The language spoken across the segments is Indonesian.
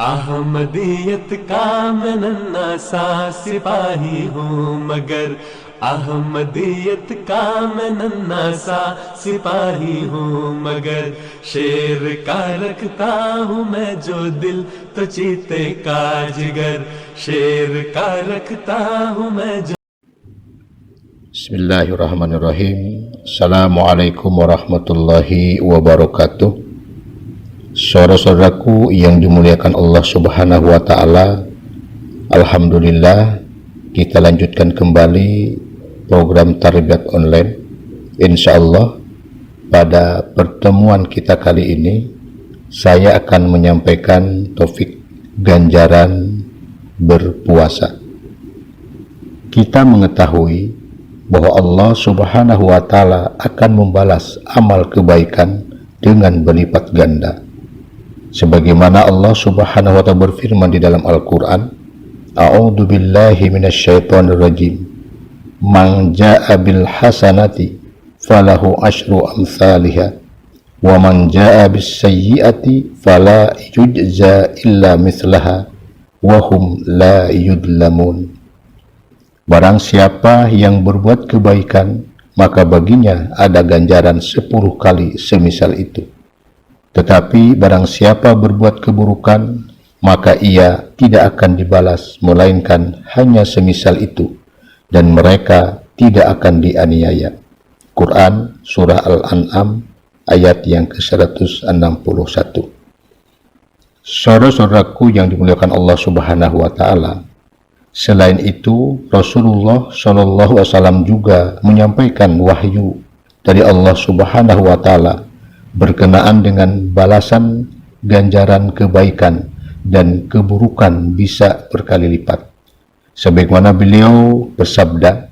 अहमदियत का मैं नन्हा सा सिपाही हूँ मगर अहमदियत का मैं नन्हा सा सिपाही हूँ मगर शेर का रखता हूँ मैं जो दिल तो चीते का जिगर शेर का रखता हूँ मैं जो Bismillahirrahmanirrahim. Assalamualaikum warahmatullahi wabarakatuh. Saudara-saudaraku yang dimuliakan Allah Subhanahu wa Ta'ala, alhamdulillah kita lanjutkan kembali program tarbiyat online. Insyaallah pada pertemuan kita kali ini saya akan menyampaikan topik ganjaran berpuasa. Kita mengetahui bahwa Allah Subhanahu wa Ta'ala akan membalas amal kebaikan dengan berlipat ganda. Sebagaimana Allah Subhanahu wa Ta'ala berfirman di dalam Al-Quran, A'udzu billahi minasyaitonir rajim. Man jaa'a bil hasanati falahu asyru amsalihha wa man jaa'a bis sayyi'ati fala yujza illa mithlaha wa hum la yudlamun. Barang siapa yang berbuat kebaikan, maka baginya ada ganjaran 10 kali semisal itu. Tetapi barang siapa berbuat keburukan, maka ia tidak akan dibalas, melainkan hanya semisal itu, dan mereka tidak akan dianiaya. Quran Surah Al-An'am ayat yang ke-161. Saudara-saudaraku yang dimuliakan Allah Subhanahu wa Ta'ala, selain itu, Rasulullah SAW juga menyampaikan wahyu dari Allah Subhanahu wa Ta'ala berkenaan dengan balasan ganjaran kebaikan dan keburukan bisa berkali lipat. Sebagaimana beliau bersabda,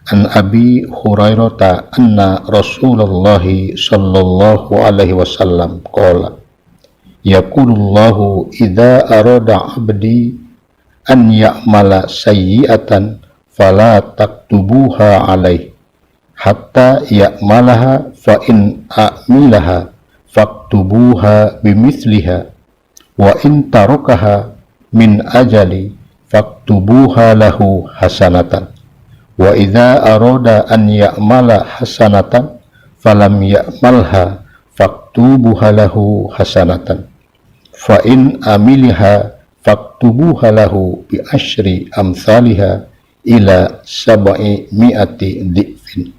An Abi Hurairah anna Rasulullah sallallahu alaihi wasallam qala, yaqulullahu idza arada 'abdi an ya'mala sayyi'atan fala taktubuha alaih hatta ya'malaha fa in a'milaha faktubuha bimithliha wa in tarakaha min ajali faktubuha lahu hasanatan wa idza arada an ya'mala hasanatan falam ya'malha faktubuha lahu hasanatan fa in amilha faktubuha lahu bi asyri amsalihha ila sab'i mi'ati dhifin.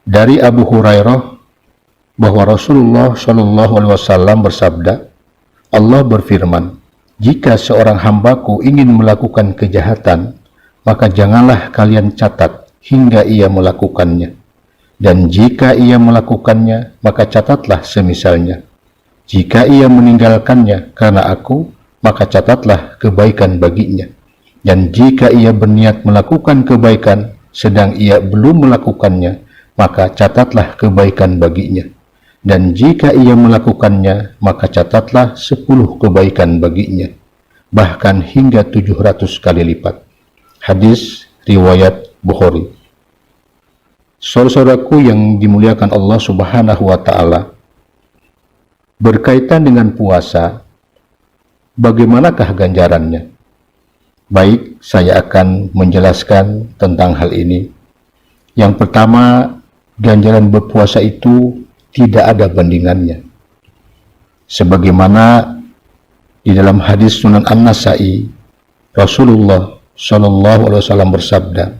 Dari Abu Hurairah bahwa Rasulullah SAW bersabda, Allah berfirman, jika seorang hambaku ingin melakukan kejahatan, maka janganlah kalian catat hingga ia melakukannya, dan jika ia melakukannya, maka catatlah semisalnya. Jika ia meninggalkannya karena aku, maka catatlah kebaikan baginya. Dan jika ia berniat melakukan kebaikan, sedang ia belum melakukannya, maka catatlah kebaikan baginya. Dan jika ia melakukannya, maka catatlah 10 kebaikan baginya, bahkan hingga 700 kali lipat. Hadis riwayat Bukhari. Saudara-saudaraku yang dimuliakan Allah Subhanahu wa Ta'ala, berkaitan dengan puasa, bagaimanakah ganjarannya? Baik, saya akan menjelaskan tentang hal ini. Yang pertama, ganjaran berpuasa itu tidak ada bandingannya. Sebagaimana di dalam hadis Sunan An-Nasa'i, Rasulullah SAW bersabda,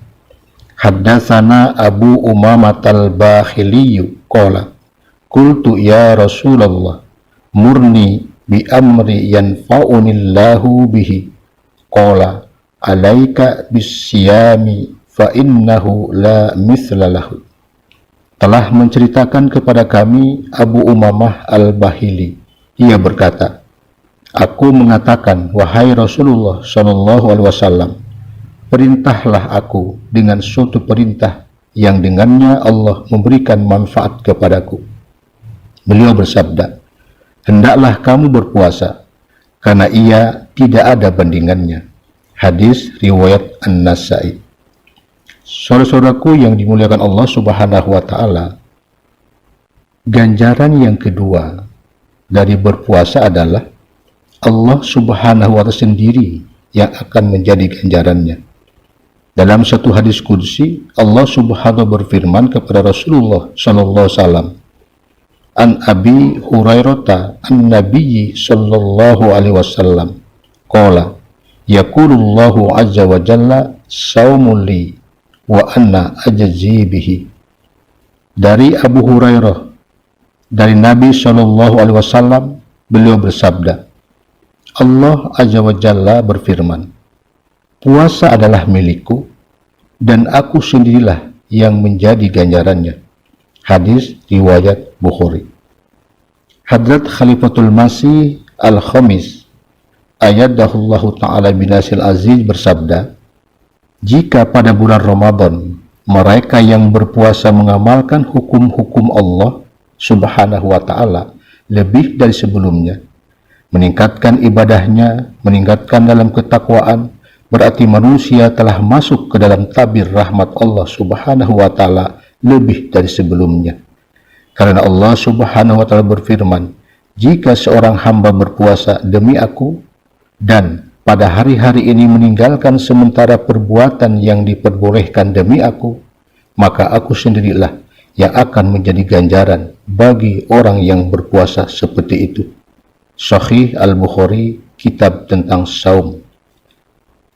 Haddatsana Abu Umamah al-Bakhili qala, qultu ya Rasulullah, murni bi amri yanfa'unillahu bihi, qala alaika bisyami fa innahu la mithla lahu. Telah menceritakan kepada kami Abu Umamah al-Bahili. Ia berkata, aku mengatakan, wahai Rasulullah SAW, perintahlah aku dengan suatu perintah yang dengannya Allah memberikan manfaat kepadaku. Beliau bersabda, hendaklah kamu berpuasa, karena ia tidak ada bandingannya. Hadis riwayat An-Nasa'i. Saudara-saudaraku yang dimuliakan Allah Subhanahu wa Ta'ala, ganjaran yang kedua dari berpuasa adalah Allah Subhanahu wa Ta'ala sendiri yang akan menjadi ganjarannya. Dalam satu hadis qudsi, Allah Subhanahu wa Ta'ala berfirman kepada Rasulullah sallallahu alaihi wasallam, "An Abi Hurairah an Nabiyyi sallallahu alaihi wasallam qala yaqulullahu azza wa jalla saumul li wa anna ajzi bihi." Dari Abu Hurairah, dari Nabi sallallahu alaihi wasallam, beliau bersabda, Allah azza wa jalla berfirman, puasa adalah milikku dan aku sendirilah yang menjadi ganjarannya. Hadis riwayat Bukhari. Hadrat Khalifatul Masih Al-Khamis ayyadahullahu ta'ala binasil aziz bersabda, jika pada bulan Ramadan mereka yang berpuasa mengamalkan hukum-hukum Allah Subhanahu wa ta'ala lebih dari sebelumnya, meningkatkan ibadahnya, meningkatkan dalam ketakwaan, berarti manusia telah masuk ke dalam tabir rahmat Allah Subhanahu wa ta'ala lebih dari sebelumnya. Karena Allah Subhanahu wa ta'ala berfirman, jika seorang hamba berpuasa demi aku dan pada hari-hari ini meninggalkan sementara perbuatan yang diperbolehkan demi aku, maka aku sendirilah yang akan menjadi ganjaran bagi orang yang berpuasa seperti itu. Sahih Al-Bukhari, kitab tentang saum.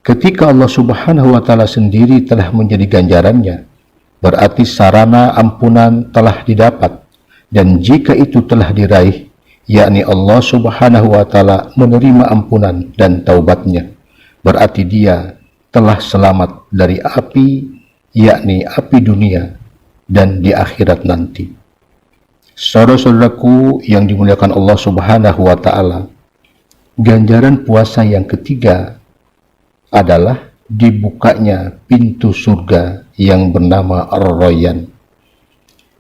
Ketika Allah Subhanahu wa ta'ala sendiri telah menjadi ganjarannya, berarti sarana ampunan telah didapat, dan jika itu telah diraih, yakni Allah Subhanahu wa ta'ala menerima ampunan dan taubatnya, berarti dia telah selamat dari api, yakni api dunia dan di akhirat nanti. Saudara-saudaraku yang dimuliakan Allah Subhanahu wa ta'ala, ganjaran puasa yang ketiga adalah dibukanya pintu surga yang bernama Ar-Rayyan.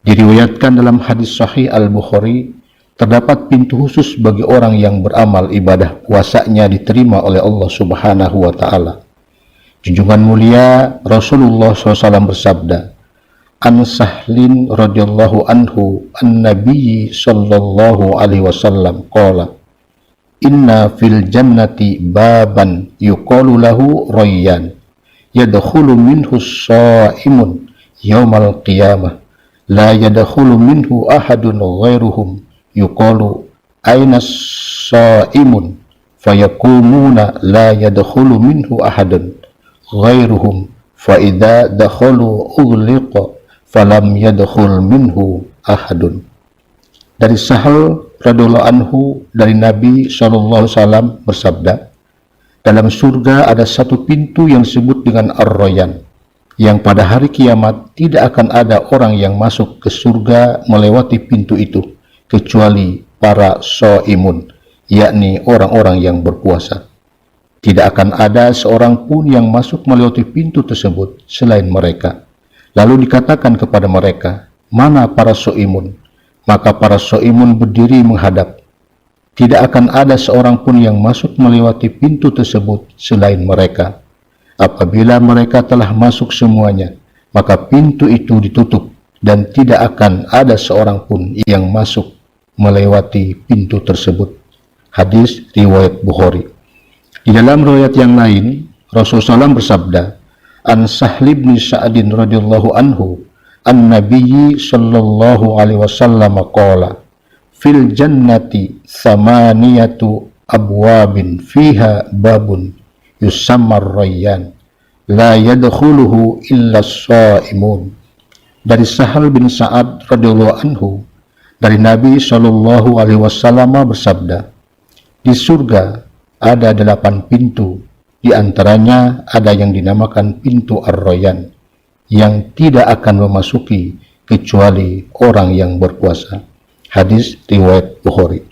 Diriwayatkan dalam hadis Sahih Al-Bukhari, terdapat pintu khusus bagi orang yang beramal ibadah puasanya diterima oleh Allah Subhanahu wa ta'ala. Junjungan mulia Rasulullah SAW bersabda, An Sahlin radhiyallahu anhu an Nabi sallallahu alaihi wasallam qala, inna fil jannati baban yuqalu lahu Rayyan yadkhulu minhu as-sha'imun yaumal qiyamah la yadkhulu minhu ahadun ghairuhum yuqalu aina as-sha'imun fayakumuna la yadkhulu minhu ahadun ghairuhum fa idza dakhalu ughliqa falam yadkhul minhu ahadun. Dari Sahal radhiyallahu anhu dari Nabi SAW bersabda, dalam surga ada satu pintu yang disebut dengan Ar-Rayyan, yang pada hari kiamat tidak akan ada orang yang masuk ke surga melewati pintu itu kecuali para shaimun, yakni orang-orang yang berpuasa. Tidak akan ada seorang pun yang masuk melewati pintu tersebut selain mereka. Lalu dikatakan kepada mereka, mana para shaimun? Maka para shaimun berdiri menghadap. Tidak akan ada seorang pun yang masuk melewati pintu tersebut selain mereka. Apabila mereka telah masuk semuanya, maka pintu itu ditutup dan tidak akan ada seorang pun yang masuk melewati pintu tersebut. Hadis riwayat Bukhari. Di dalam riwayat yang lain, Rasulullah SAW bersabda, An Sahl bin Sa'adin radhiyallahu anhu an Nabiyyi sallallahu alaihi wasallam qala, fil jannati thamaniyatu abwabin fiha babun yusamma Rayyan la yadkhuluhu illa as-shaimun. Dari Sahal bin Sa'ad radhiyallahu anhu dari Nabi sallallahu alaihi wasallam bersabda, di surga ada 8 pintu, di antaranya ada yang dinamakan pintu Ar-Rayyan, yang tidak akan memasuki kecuali orang yang berpuasa. Hadis riwayat Bukhari.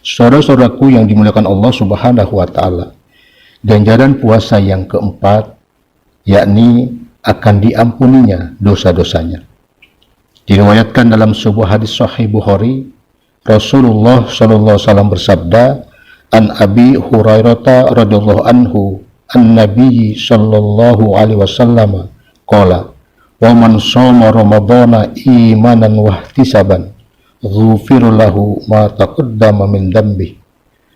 Saudara-saudaraku yang dimuliakan Allah Subhanahu wa ta'ala, ganjaran puasa yang keempat, yakni akan diampuninya dosa-dosanya. Diriwayatkan dalam sebuah hadis Sahih Bukhari, Rasulullah SAW bersabda, An Abi Hurairah radhiyallahu anhu an Nabi sallallahu alaihi wasallam qala, wa man shoma ramadhana imanan wa ihtisaban ghufira lahu ma taqaddama min dhanbi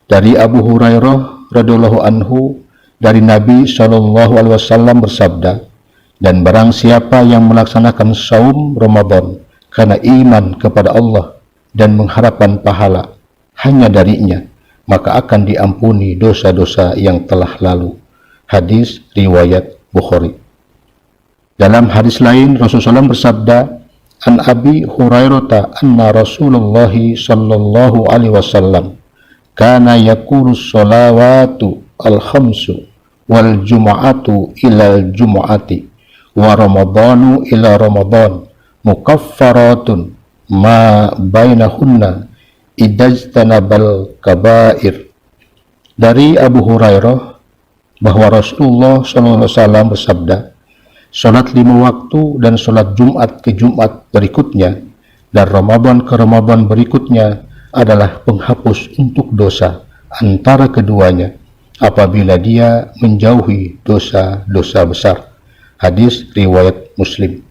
Dari Abu Hurairah radhiyallahu anhu dari Nabi SAW bersabda, dan barang siapa yang melaksanakan saum Ramadan karena iman kepada Allah dan mengharapkan pahala hanya darinya, maka akan diampuni dosa-dosa yang telah lalu. Hadis riwayat Bukhari. Dalam hadis lain Rasulullah SAW bersabda, an Abi Hurairah anna Rasulullah sallallahu alaihi wasallam kana yaqulu sholawatu al-khamsu wal jumu'atu ilal jumu'ati wa ramadhanu ila ramadhan mukaffaratun ma bainahunna idajtanabal kabair. Dari Abu Hurairah bahwa Rasulullah SAW bersabda, salat 5 waktu dan salat Jumat ke Jumat berikutnya dan Ramadan ke Ramadan berikutnya adalah penghapus untuk dosa antara keduanya apabila dia menjauhi dosa-dosa besar. Hadis riwayat Muslim.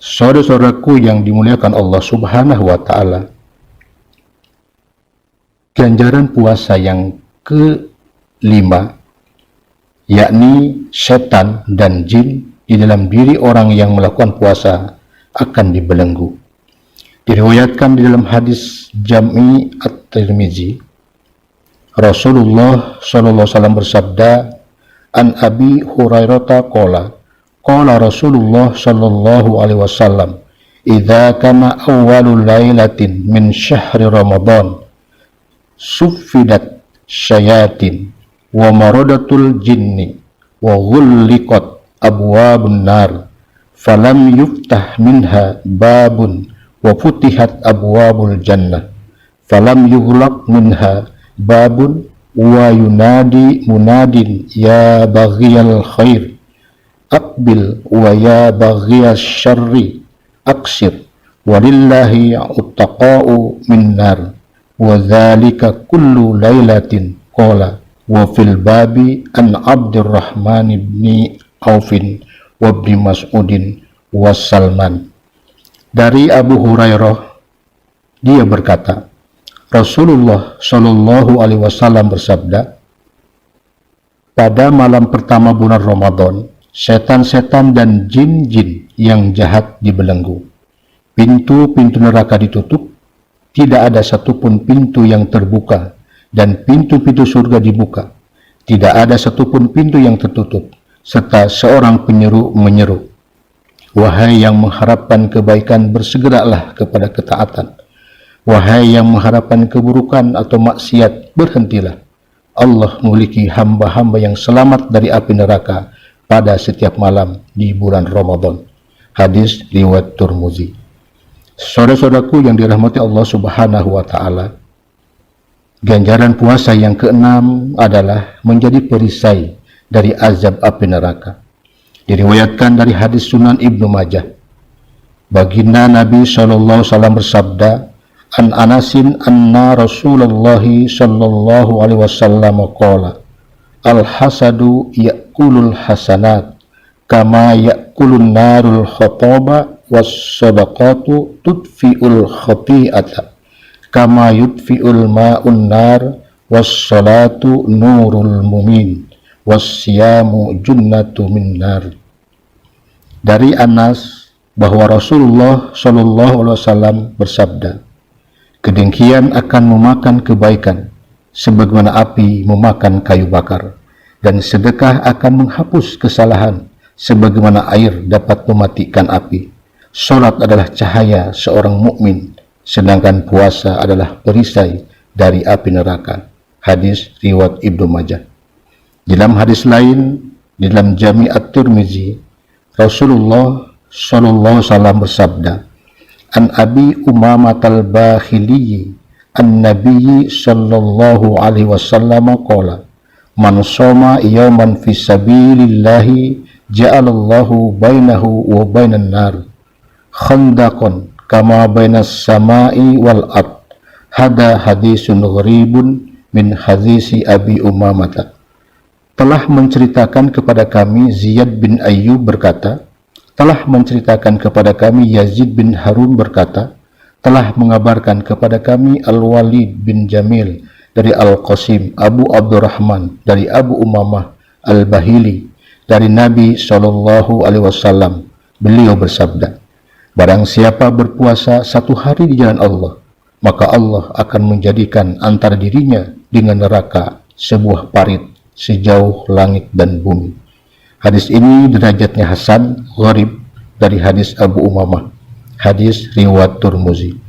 Saudara-saudaraku yang dimuliakan Allah Subhanahu wa taala, ganjaran puasa yang kelima, yakni setan dan jin di dalam diri orang yang melakukan puasa akan dibelenggu. Diriwayatkan di dalam hadis Jami' At-Tirmizi, Rasulullah SAW bersabda, an Abi Hurairah qala Rasulullah sallallahu alaihi wasallam, idza kana awwalul lailatin min syahri Ramadan suffidat syayatin wa maradatul jinni wa ghulliqat abwabun nar falam yuftah minha babun wa futihat abwabul jannah falam yughlaq minha babun wa yunadi munadin ya baghiyal khair aqbil wa ya baghiyal syarri aqsir walillahi uttaqa'u min nar wa dzalika kullu lailatin. Qala wa fil babi an Abdurrahman ibn Aufin wa ibn Mas'udin wa Salman. Dari Abu Hurairah, dia berkata, Rasulullah Shallallahu alaihi wasallam bersabda, pada malam pertama bulan Ramadan, setan-setan dan jin-jin yang jahat dibelenggu. Pintu-pintu neraka ditutup, tidak ada satupun pintu yang terbuka, dan pintu-pintu surga dibuka. Tidak ada satupun pintu yang tertutup, serta seorang penyeru menyeru, wahai yang mengharapkan kebaikan, bersegeralah kepada ketaatan. Wahai yang mengharapkan keburukan atau maksiat, berhentilah. Allah memiliki hamba-hamba yang selamat dari api neraka pada setiap malam di bulan Ramadan. Hadis riwayat Tirmizi. Saudara-saudaraku yang dirahmati Allah Subhanahu wa taala, ganjaran puasa yang keenam adalah menjadi perisai dari azab api neraka. Diriwayatkan dari hadis Sunan Ibnu Majah, baginda Nabi SAW bersabda, an Anasin anna Rasulullah sallallahu alaihi wasallam qala, al hasadu ya'kulul hasanat kama ya'kulun narul khataba was sadaqatu tudfi'ul khati'ata kama yudfi'ul ma'un nar was salatu nurul mumin was siyamu junnatu min nar. Dari Anas bahwa Rasulullah sallallahu alaihi wasallam bersabda, kedengkian akan memakan kebaikan sebagaimana api memakan kayu bakar, dan sedekah akan menghapus kesalahan sebagaimana air dapat mematikan api. Salat adalah cahaya seorang mukmin, sedangkan puasa adalah perisai dari api neraka. Hadis riwayat Ibnu Majah. Dalam hadis lain, di dalam Jami' At-Tirmizi, Rasulullah sallallahu alaihi wasallam bersabda, an Abi Umamah al-Bakhili an-Nabi sallallahu alaihi wasallam qala, man shoma yawman fi sabilillahi ja'alallahu bainahu wa bainan nar khandaqan kama bainas samai wal ard. Hada hadisun gharibun min hadisi Abi Umamah. Telah menceritakan kepada kami Ziyad bin Ayyub berkata, telah menceritakan kepada kami Yazid bin Harun berkata, telah mengabarkan kepada kami Al-Walid bin Jamil dari Al-Qasim Abu Abdurrahman dari Abu Umamah Al-Bahili dari Nabi Shallallahu Alaihi Wasallam, beliau bersabda, barang siapa berpuasa satu hari di jalan Allah, maka Allah akan menjadikan antara dirinya dengan neraka sebuah parit sejauh langit dan bumi. Hadis ini derajatnya hasan, gharib dari hadis Abu Umamah, hadis riwayat Tirmizi.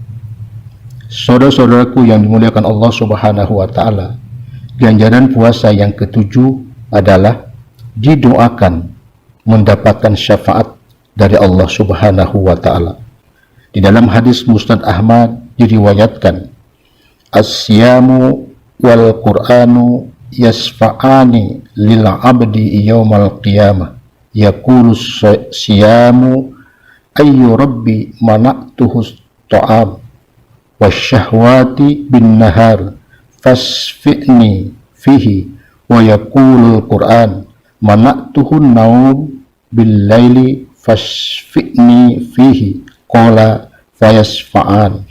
Saudara-saudaraku yang dimuliakan Allah Subhanahu wa taala, ganjaran puasa yang ketujuh adalah didoakan mendapatkan syafaat dari Allah Subhanahu wa taala. Di dalam hadis Musnad Ahmad diriwayatkan, as-siyamu wal Qur'anu yasfa'ani lil 'abdi yaumal qiyamah, yaqulu siyamu ayyu rabbi mana'tuhu ta'am wasyahwati bin nahar fasfi'ni fihi, wa yaqulu al-Qur'an mana'tuhu naum bil laili fasfi'ni fihi, qala fayasfa'an.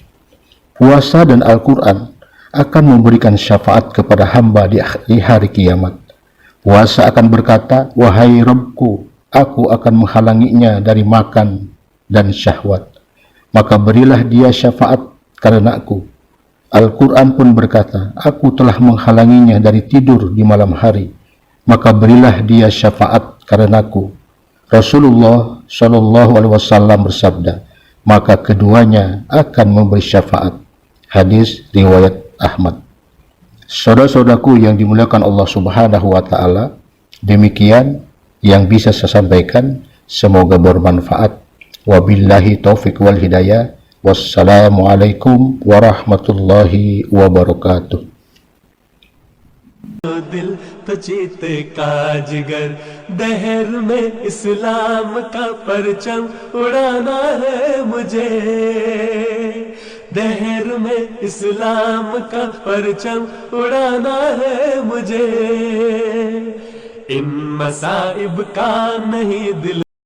Puasa dan Al-Quran akan memberikan syafaat kepada hamba di hari kiamat. Puasa akan berkata, wahai Rabbku, aku akan menghalanginya dari makan dan syahwat, maka berilah dia syafaat karenaku. Al-Quran pun berkata, aku telah menghalanginya dari tidur di malam hari, maka berilah dia syafaat karenaku. Rasulullah Shallallahu Alaihi Wasallam bersabda, maka keduanya akan memberi syafaat. Hadis riwayat Ahmad. Saudara-saudaraku yang dimuliakan Allah Subhanahu wa taala, demikian yang bisa saya sampaikan, semoga bermanfaat. Wabillahi taufiq wal hidayah. Wassalamualaikum warahmatullahi wabarakatuh. दिल तो चीते का जिगर, दहर में इस्लाम का परचम उड़ाना है मुझे, दहर में इस्लाम का परचम उड़ाना है मुझे, इन मसाइब का नहीं दिल